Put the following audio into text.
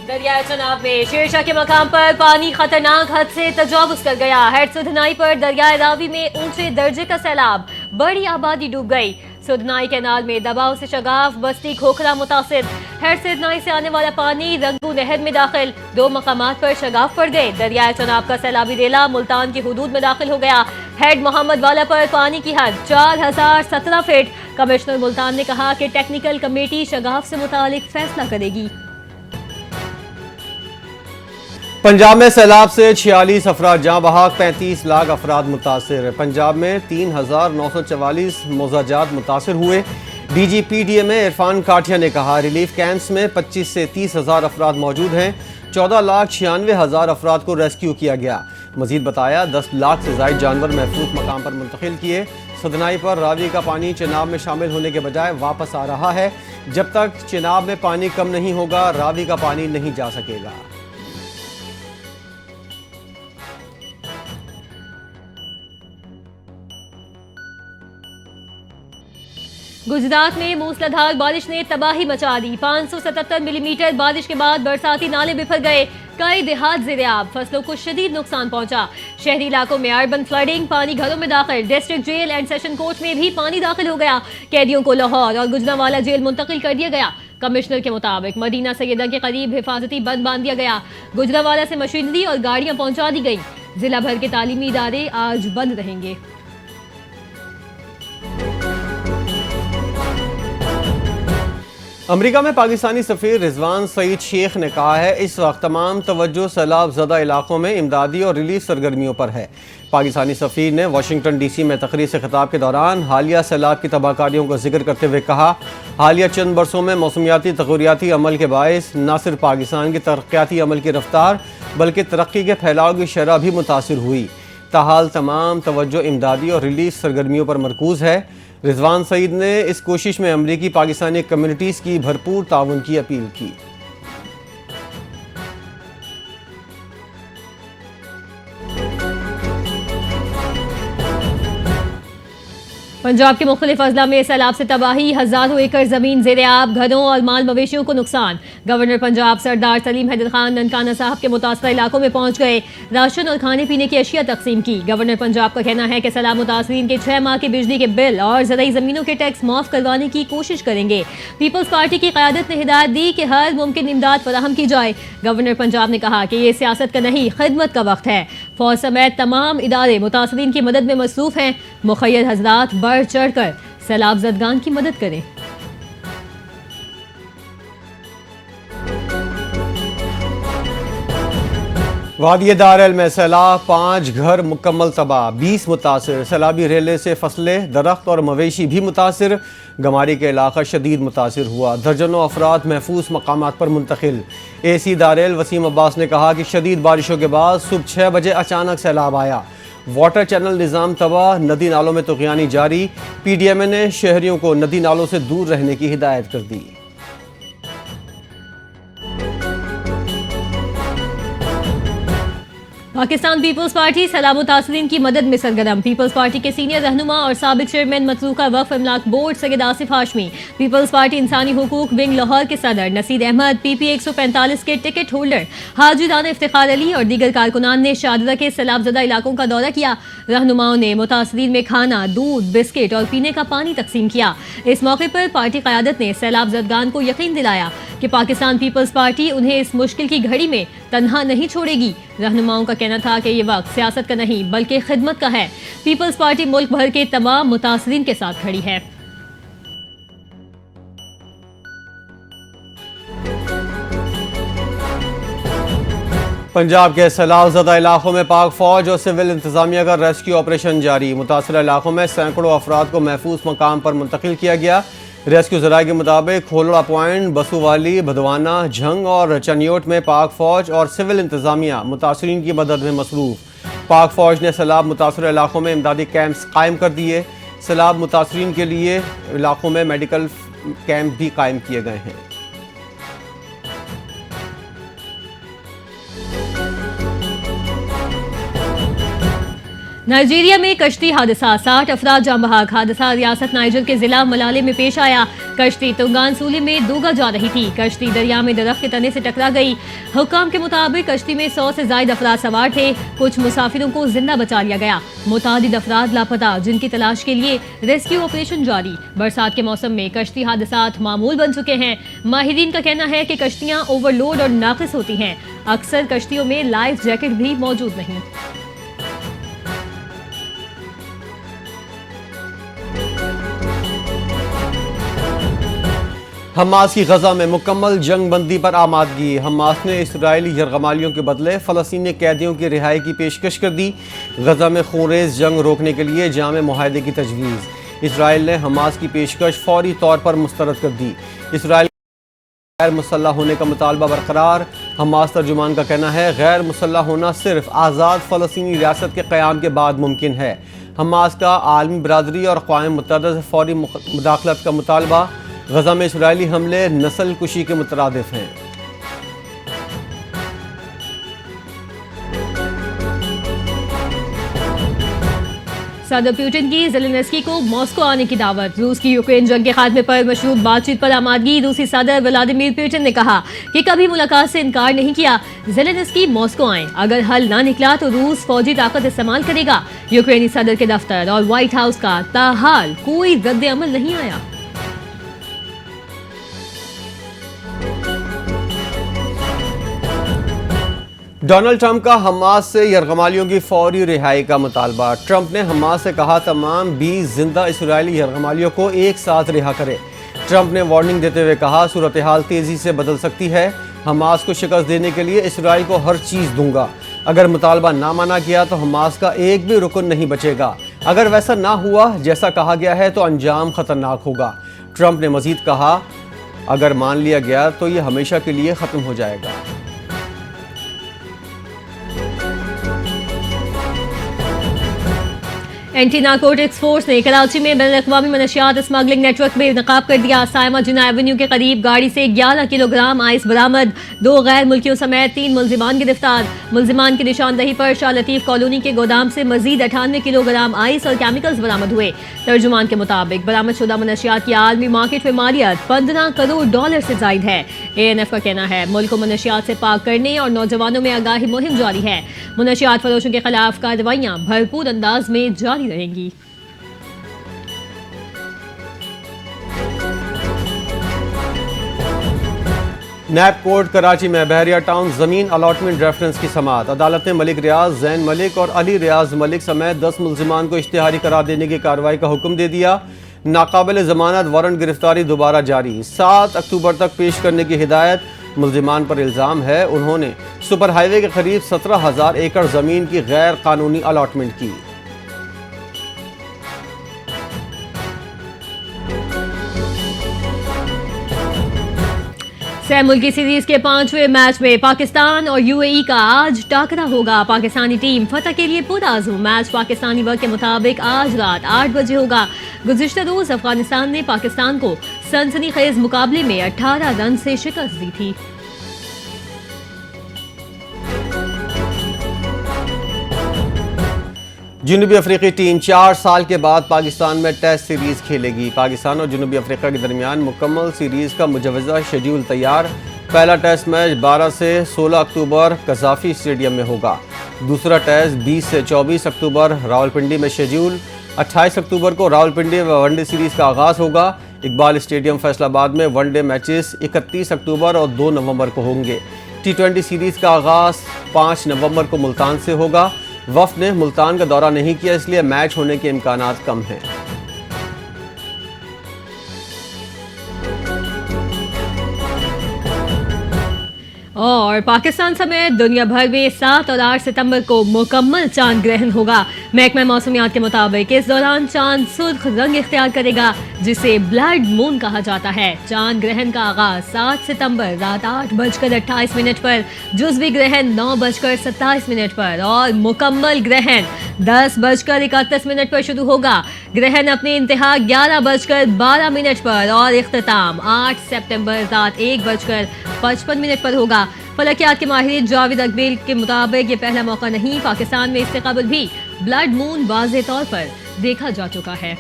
दरियाए चनाब में शेरशाह के मकाम पर पानी खतरनाक हद से तजावुज कर गया। हेड सुधनाई पर दरियाए रावी में ऊंचे दर्जे का सैलाब, बड़ी आबादी डूब गई। सुधनाई कैनाल में दबाव से शगाफ बस्ती खोखरा मुतासिर। हेड सुधनाई से आने वाला पानी रंगू नहर में दाखिल, 2 मकामात पर शगाफ पड़ गए। दरियाए चनाब का सैलाबी रेला मुल्तान की हुदूद में दाखिल हो गया। हेड मोहम्मद वाला पर पानी की हद 4017 फीट। कमिश्नर मुल्तान ने कहा कि टेक्निकल कमेटी शगाफ से मुतालिक फैसला करेगी। पंजाब में सैलाब से 46 अफराद जाँ बहक, 35 लाख अफराद मुतासिर। पंजाब में 3944 मोजाजात मुतासिर हुए। DGPDMA इरफान काठिया ने कहा रिलीफ कैंप्स में 25 से 30 हज़ार अफराद मौजूद हैं। 14,96,000 अफराद को रेस्क्यू किया गया। मजीद बताया 10 लाख से ज़ायद जानवर महफूज मकाम पर मुंतकिल किए। सुधनाई पर रावी का पानी चिनाब में शामिल होने के बजाय वापस आ रहा है। जब तक चिनाब में पानी कम नहीं होगा, रावी का पानी नहीं जा सकेगा। गुजरात में मूसलाधार बारिश ने तबाही मचा दी। 577 मिलीमीटर बारिश के बाद बरसाती नाले बिफर गए। कई देहात ज़ेर-ए-आब, फसलों को शदीद नुकसान पहुंचा। शहरी इलाकों में अर्बन फ्लडिंग, पानी घरों में दाखिल। District jail and session court में भी पानी दाखिल हो गया। कैदियों को लाहौर और गुजरांवाला जेल मुंतकिल कर दिया गया। कमिश्नर के मुताबिक मदीना सैयदा के करीब हिफाजती बंद बांध दिया गया। गुजरांवाला से मशीनरी और गाड़ियां पहुंचा दी गई। जिला भर के तालीमी इदारे आज बंद रहेंगे। अमेरिका में पाकिस्तानी सफ़ीर रिजवान सईद शेख ने कहा है इस वक्त तमाम तवज्जो सैलाब ज़दा इलाकों में इमदादी और रिलीफ सरगर्मियों पर है। पाकिस्तानी सफ़ीर ने वाशिंगटन DC में तकरीर से खिताब के दौरान हालिया सैलाब की तबाहकारियों का जिक्र करते हुए कहा हालिया चंद बरसों में मौसमियाती तग़य्युराती अमल के बायस न सिर्फ पाकिस्तान की तरक्याती अमल की रफ्तार बल्कि तरक्की के फैलाव की शरह भी मुतासिर हुई। ताहाल तमाम तवज्जो इमदादी और रिलीफ सरगर्मियों पर मरकूज़ है। रिजवान सईद ने इस कोशिश में अमरीकी पाकिस्तानी कम्युनिटीज़ की भरपूर ताउन की अपील की। पंजाब के मुख्तलिफ अजला में सैलाब से तबाही, हज़ारों एकड़ ज़मीन ज़ेर-ए-आब, घरों और माल मवेशियों को नुकसान। गवर्नर पंजाब सरदार सलीम हैदर खान ननकाना साहब के मुतासरा इलाकों में पहुंच गए। राशन और खाने पीने की अशिया तकसीम की। गवर्नर पंजाब का कहना है कि सैलाब मुतासरीन के 6 माह के बिजली के बिल और ज़रई ज़मीनों के टैक्स माफ़ करवाने की कोशिश करेंगे। पीपल्स पार्टी की क़यादत ने हिदायत दी कि हर मुमकिन इमदाद फराहम की जाए। गवर्नर पंजाब ने कहा कि ये सियासत का नहीं, खिदमत का वक्त है। फौज समेत तमाम इदारे मुतासरीन की मदद में मसरूफ़ हैं। मुखय्यद हज़रात बढ़ चढ़ कर सैलाब ज़दगान की मदद करें। वादी दारल में सैलाब, 5 घर मुकम्मल तबाह, 20 मुतासिर। सैलाबी रेले से फसलें, दरख्त और मवेशी भी मुतासिर। गमारी के इलाका शदीद मुतासिर हुआ। दर्जनों अफराद महफूज मकामात पर मुंतकिल। AC दारल वसीम अब्बास ने कहा कि शदीद बारिशों के बाद सुबह 6 बजे अचानक सैलाब आया। वाटर चैनल निज़ाम तबाह, नदी नालों में तुग़यानी जारी। PDMA ने शहरियों को नदी नालों से दूर रहने की हिदायत कर दी। पाकिस्तान पीपल्स पार्टी सैलाब मुतासरीन की मदद में सरगर्म। पीपल्स पार्टी के सीनियर रहनुमा और साबिक चेयरमैन मतरूका वक्फ इमलाक बोर्ड सैयद आसिफ हाशमी, पीपल्स पार्टी इंसानी हुकूक विंग लाहौर के सदर नसीर अहमद, PP 145 के टिकट होल्डर हाजी राना इफ्तिखार अली और दीगर कारकुनान ने शारदा के सैलाब ज़दा इलाकों का दौरा किया। रहनुमाओं ने मुतासरीन में खाना, दूध, बिस्किट और पीने का पानी तकसीम किया। इस मौके पर पार्टी क़यादत ने सैलाब ज़दगान को यकीन दिलाया कि पाकिस्तान पीपल्स पार्टी उन्हें इस मुश्किल की घड़ी में तन्हा नहीं छोड़ेगी। रहनुमाओं का कहना था कि ये वक्त सियासत का नहीं बल्कि खिदमत का है। पीपल्स पार्टी मुल्क भर के तमाम मुतासरीन के साथ खड़ी है। पंजाब के सैलाब ज़दा इलाकों में पाक फौज और सिविल इंतजामिया का रेस्क्यू ऑपरेशन जारी। मुतासरा इलाकों में सैकड़ों अफराद को महफूज मकाम पर मुंतकिल किया गया। रेस्क्यू ज़राए के मुताबिक खोलड़ा पॉइंट, बसूवाली, भदवाना, झंग और चनियोट में पाक फौज और सिविल इंतजामिया मुतासरीन की मदद में मसरूफ़। पाक फौज ने सैलाब मुतासरा इलाकों में इमदादी कैंप्स कायम कर दिए। सैलाब मुतासरीन के लिए इलाकों में मेडिकल कैंप भी कायम किए गए हैं। नाइजीरिया में कश्ती हादसा, 60 अफराद जाम बहक। हादसा रियासत नाइजर के जिला मलाले में पेश आया। कश्ती तुंगान सूली में दूगा जा रही थी। कश्ती दरिया में दरख्त के तने से टकरा गई। हुक्काम के मुताबिक कश्ती में 100 से ज्यादा अफराद सवार थे। कुछ मुसाफिरों को जिंदा बचा लिया गया। मुतादिद अफराद लापता, जिनकी तलाश के लिए रेस्क्यू ऑपरेशन जारी। बरसात के मौसम में कश्ती हादसात मामूल बन चुके हैं। माहिरीन का कहना है कि कश्तियां ओवरलोड और नाकिस होती हैं। अक्सर कश्तियों में लाइफ जैकेट भी मौजूद नहीं। हमास की गजा में मुकम्मल जंग बंदी पर आमादगी। हमास ने इसराइली यरगमालियों के बदले फ़लस्तीनी कैदियों की रिहाई की पेशकश कर दी। गजा में खूनरेज़ जंग रोकने के लिए जामे मुआहदे की तजवीज़। इसराइल ने हमास की पेशकश फौरी तौर पर मुस्तरद कर दी। इसराइल गैर मुसल्लह होने का मुतालबा बरकरार। हमास तर्जुमान का कहना है गैर मुसल्लह होना सिर्फ आज़ाद फ़लस्तीनी रियासत के क़याम के बाद मुमकिन है। हमास का आलमी बरादरी और अक़वाम मुत्तहिदा से फौरी मुदाखलत का मुतालबा। गजा में इसराइली हमले नस्ल कुशी के मुतरादिफ हैं। सदर पुतिन की ज़ेलेंस्की को मॉस्को आने की दावत। रूस की यूक्रेन जंग के खात्मे पर मशरूत बातचीत पर आमादगी। रूसी सदर व्लादिमीर पुतिन ने कहा कि कभी मुलाकात से इनकार नहीं किया। ज़ेलेंस्की मॉस्को आए, अगर हल ना निकला तो रूस फौजी ताकत इस्तेमाल करेगा। यूक्रेनी सदर के दफ्तर और व्हाइट हाउस का ताहाल कोई रद्द अमल नहीं आया। डोनाल्ड ट्रंप का हमास से यरगमालियों की फौरी रिहाई का मुतालबा। ट्रंप ने हमास से कहा तमाम 20 जिंदा इसराइली यरगमालियों को एक साथ रिहा करे। ट्रंप ने वार्निंग देते हुए कहा सूरत हाल तेजी से बदल सकती है। हमास को शिकस्त देने के लिए इसराइल को हर चीज़ दूंगा। अगर मुतालबा ना माना गया तो हमास का एक भी रुकन नहीं बचेगा। अगर वैसा ना हुआ जैसा कहा गया है तो अंजाम खतरनाक होगा। ट्रंप ने मजीद कहा अगर मान लिया गया तो ये हमेशा के लिए ख़त्म हो जाएगा। एंटी नारकोटिक्स फोर्स ने कराची में बैनुल-अक़वामी मनशियात स्मगलिंग नेटवर्क में नकाब कर दिया। साइमा जिना एवेन्यू के करीब गाड़ी से 11 किलोग्राम आइस बरामद। 2 गैर मुल्कियों समेत 3 मुल्जिमान गिरफ्तार। मुल्जिमान की निशानदही पर शाह लतीफ कॉलोनी के गोदाम से मजीद 98 किलोग्राम आइस और केमिकल्स बरामद हुए। तर्जुमान के मुताबिक बरामद शुदा मनशियात की आलमी मार्केट में मालियत $15 करोड़ से जायद है। ANF का कहना है मुल्क को मनशियात से पाक करने और नौजवानों में आगाही मुहिम जारी है। मनशियात फरोशों के खिलाफ कार्रवाइयाँ भरपूर अंदाज में जारी रहेंगी। नैब कोर्ट कराची में बहरिया टाउन जमीन अलॉटमेंट रेफरेंस की समाअत। अदालत ने मलिक रियाज, जैन मलिक और अली रियाज मलिक समेत 10 मुल्जिमान को इश्तिहारी करार देने की कार्रवाई का हुक्म दे दिया। नाकाबिल जमानत वारंट गिरफ्तारी दोबारा जारी। 7 अक्टूबर तक पेश करने की हिदायत। मुल्जिमान पर इल्ज़ाम है उन्होंने सुपर हाईवे के करीब 17,000 एकड़ ज़मीन की गैर कानूनी अलॉटमेंट की। सह मुल्की सीरीज के 5वें मैच में पाकिस्तान और UAE का आज टाकरा होगा। पाकिस्तानी टीम फतह के लिए पुरआज़म। मैच पाकिस्तानी वक्त के मुताबिक आज रात 8 बजे होगा। गुज़िश्ता रोज अफगानिस्तान ने पाकिस्तान को सनसनीखेज मुकाबले में 18 रन से शिकस्त दी थी। जनूबी अफ्रीकी टीम 4 साल के बाद पाकिस्तान में टेस्ट सीरीज खेलेगी। पाकिस्तान और जनूबी अफ्रीका के दरमियान मुकम्मल सीरीज का मुजवज़ा शेड्यूल तैयार। पहला टेस्ट मैच 12 से 16 अक्टूबर कज़ाफ़ी स्टेडियम में होगा। दूसरा टेस्ट 20 से 24 अक्टूबर रावलपिंडी में शेड्यूल। 28 अक्टूबर को रावलपिंडी में वनडे सीरीज का आगाज़ होगा। इकबाल स्टेडियम फैसलाबाद में वनडे मैचेस 31 अक्टूबर और 2 नवंबर को होंगे। T20 सीरीज का आगाज़ 5 नवंबर को मुल्तान से होगा। वफ़द ने मुल्तान का दौरा नहीं किया, इसलिए मैच होने के इम्कानात कम हैं। और पाकिस्तान समेत दुनिया भर में 7 और 8 सितंबर को मुकम्मल चांद ग्रहण होगा। महकमा मौसमियात के मुताबिक इस दौरान चांद सुर्ख रंग इख्तियार करेगा, जिसे ब्लड मून कहा जाता है। चांद ग्रहण का आगाज 7 सितंबर रात 8:28 पर, जुज़वी ग्रहण 9:27 पर और मुकम्मल ग्रहण 10:31 पर शुरू होगा। ग्रहण अपनी इंतहा 11:12 पर और इख्तिताम 8 सितंबर रात 1:55 पर होगा। फलकियात के माहिर जावेद अकबेल के मुताबिक ये पहला मौका नहीं, पाकिस्तान में इससे कबल भी ब्लड मून वाज़े तौर पर देखा जा चुका है।